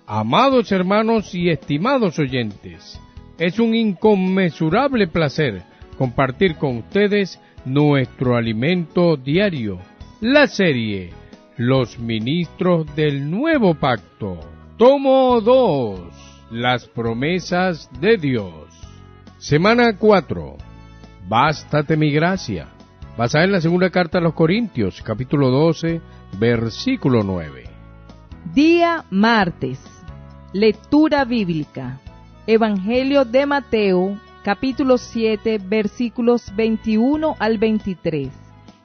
Amados hermanos y estimados oyentes, es un inconmensurable placer compartir con ustedes nuestro alimento diario, la serie Los Ministros del Nuevo Pacto, tomo 2, las promesas de Dios. Semana 4, Bástate mi gracia, basada en la segunda carta a los Corintios, capítulo 12, versículo 9. Día martes. Lectura bíblica. Evangelio de Mateo, capítulo 7, versículos 21 al 23.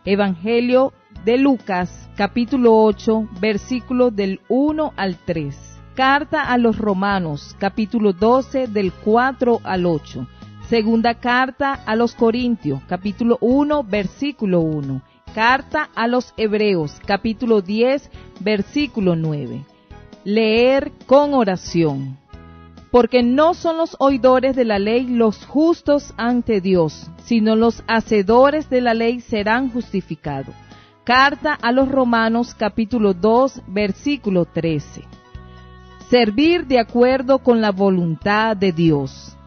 Evangelio de Lucas, capítulo 8, versículos del 1 al 3. Carta a los Romanos, capítulo 12, del 4 al 8. Segunda carta a los Corintios, capítulo 1, versículo 1. Carta a los Hebreos, capítulo 10, versículo 9. Leer con oración. Porque no son los oidores de la ley los justos ante Dios, sino los hacedores de la ley serán justificados. Carta a los Romanos, capítulo 2, versículo 13. Servir de acuerdo con la voluntad de Dios.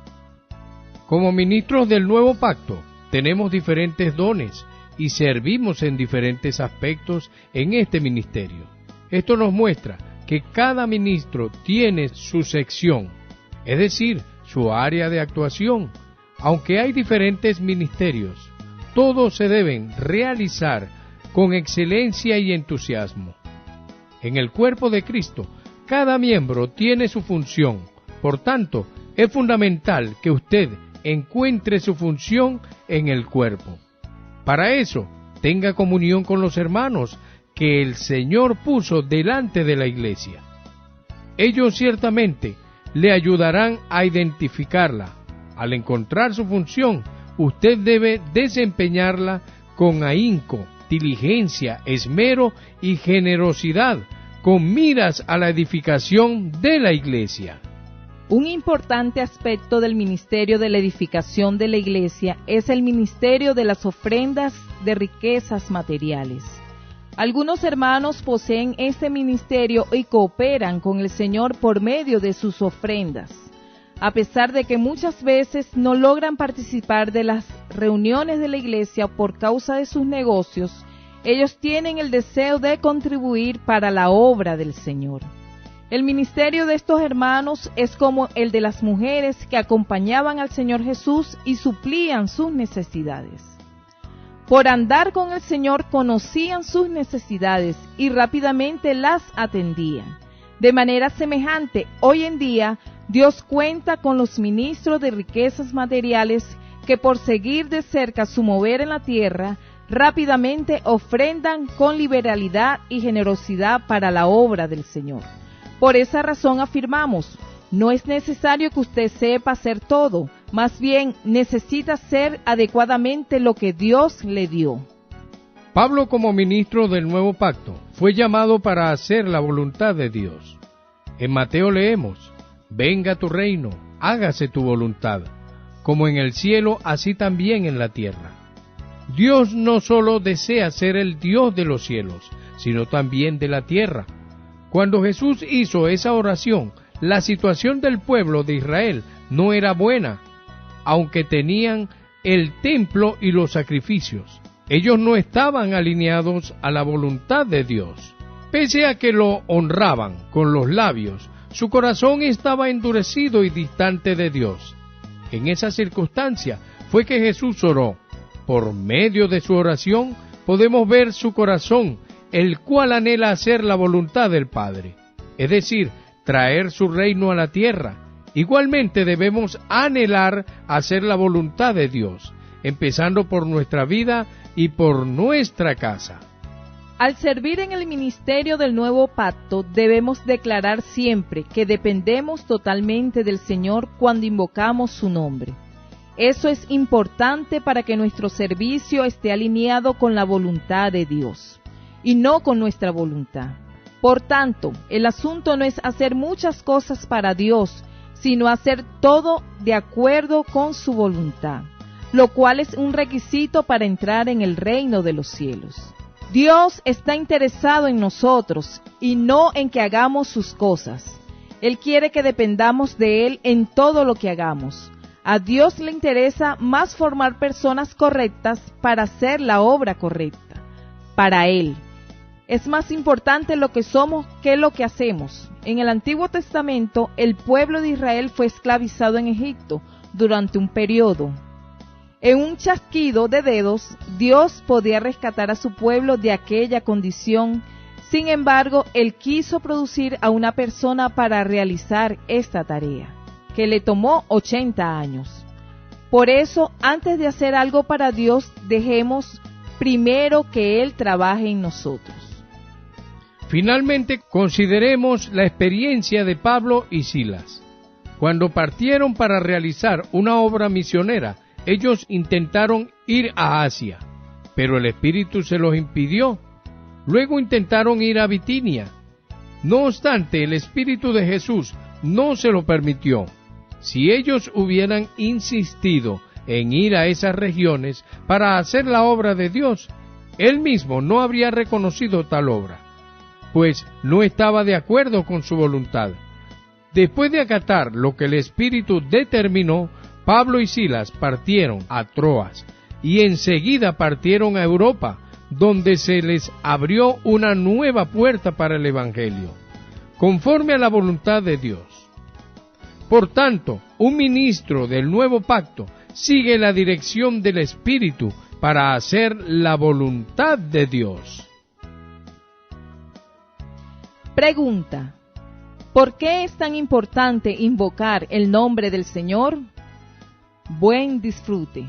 Como ministros del nuevo pacto, tenemos diferentes dones y servimos en diferentes aspectos en este ministerio. Esto nos muestra que cada ministro tiene su sección, es decir, su área de actuación. Aunque hay diferentes ministerios, todos se deben realizar con excelencia y entusiasmo. En el cuerpo de Cristo, cada miembro tiene su función. Por tanto, es fundamental que usted encuentre su función en el cuerpo. Para eso, tenga comunión con los hermanos que el Señor puso delante de la iglesia. Ellos ciertamente le ayudarán a identificarla. Al encontrar su función, usted debe desempeñarla con ahínco, diligencia, esmero y generosidad, con miras a la edificación de la iglesia. Un importante aspecto del ministerio de la edificación de la iglesia es el ministerio de las ofrendas de riquezas materiales. Algunos hermanos poseen este ministerio y cooperan con el Señor por medio de sus ofrendas. A pesar de que muchas veces no logran participar de las reuniones de la iglesia por causa de sus negocios, ellos tienen el deseo de contribuir para la obra del Señor. El ministerio de estos hermanos es como el de las mujeres que acompañaban al Señor Jesús y suplían sus necesidades. Por andar con el Señor conocían sus necesidades y rápidamente las atendían. De manera semejante, hoy en día, Dios cuenta con los ministros de riquezas materiales que por seguir de cerca su mover en la tierra, rápidamente ofrendan con liberalidad y generosidad para la obra del Señor. Por esa razón afirmamos, no es necesario que usted sepa hacer todo, más bien necesita hacer adecuadamente lo que Dios le dio. Pablo, como ministro del nuevo pacto, fue llamado para hacer la voluntad de Dios. En Mateo leemos, venga tu reino, hágase tu voluntad, como en el cielo, así también en la tierra. Dios no solo desea ser el Dios de los cielos, sino también de la tierra. Cuando Jesús hizo esa oración, la situación del pueblo de Israel no era buena, aunque tenían el templo y los sacrificios. Ellos no estaban alineados a la voluntad de Dios. Pese a que lo honraban con los labios, su corazón estaba endurecido y distante de Dios. En esa circunstancia fue que Jesús oró. Por medio de su oración podemos ver su corazón, el cual anhela hacer la voluntad del Padre, es decir, traer su reino a la tierra. Igualmente debemos anhelar hacer la voluntad de Dios, empezando por nuestra vida y por nuestra casa. Al servir en el ministerio del nuevo pacto, debemos declarar siempre que dependemos totalmente del Señor cuando invocamos su nombre. Eso es importante para que nuestro servicio esté alineado con la voluntad de Dios y no con nuestra voluntad. Por tanto, el asunto no es hacer muchas cosas para Dios, sino hacer todo de acuerdo con su voluntad, lo cual es un requisito para entrar en el reino de los cielos. Dios está interesado en nosotros y no en que hagamos sus cosas. Él quiere que dependamos de Él en todo lo que hagamos. A Dios le interesa más formar personas correctas para hacer la obra correcta. Para Él es más importante lo que somos que lo que hacemos. En el Antiguo Testamento, el pueblo de Israel fue esclavizado en Egipto durante un periodo. En un chasquido de dedos, Dios podía rescatar a su pueblo de aquella condición. Sin embargo, Él quiso producir a una persona para realizar esta tarea, que le tomó 80 años. Por eso, antes de hacer algo para Dios, dejemos primero que Él trabaje en nosotros. Finalmente, consideremos la experiencia de Pablo y Silas. Cuando partieron para realizar una obra misionera, ellos intentaron ir a Asia, pero el Espíritu se los impidió. Luego intentaron ir a Bitinia. No obstante, el Espíritu de Jesús no se lo permitió. Si ellos hubieran insistido en ir a esas regiones para hacer la obra de Dios, Él mismo no habría reconocido tal obra, pues no estaba de acuerdo con su voluntad. Después de acatar lo que el Espíritu determinó, Pablo y Silas partieron a Troas y enseguida partieron a Europa, donde se les abrió una nueva puerta para el Evangelio, conforme a la voluntad de Dios. Por tanto, un ministro del nuevo pacto sigue la dirección del Espíritu para hacer la voluntad de Dios. Pregunta: ¿por qué es tan importante invocar el nombre del Señor? Buen disfrute.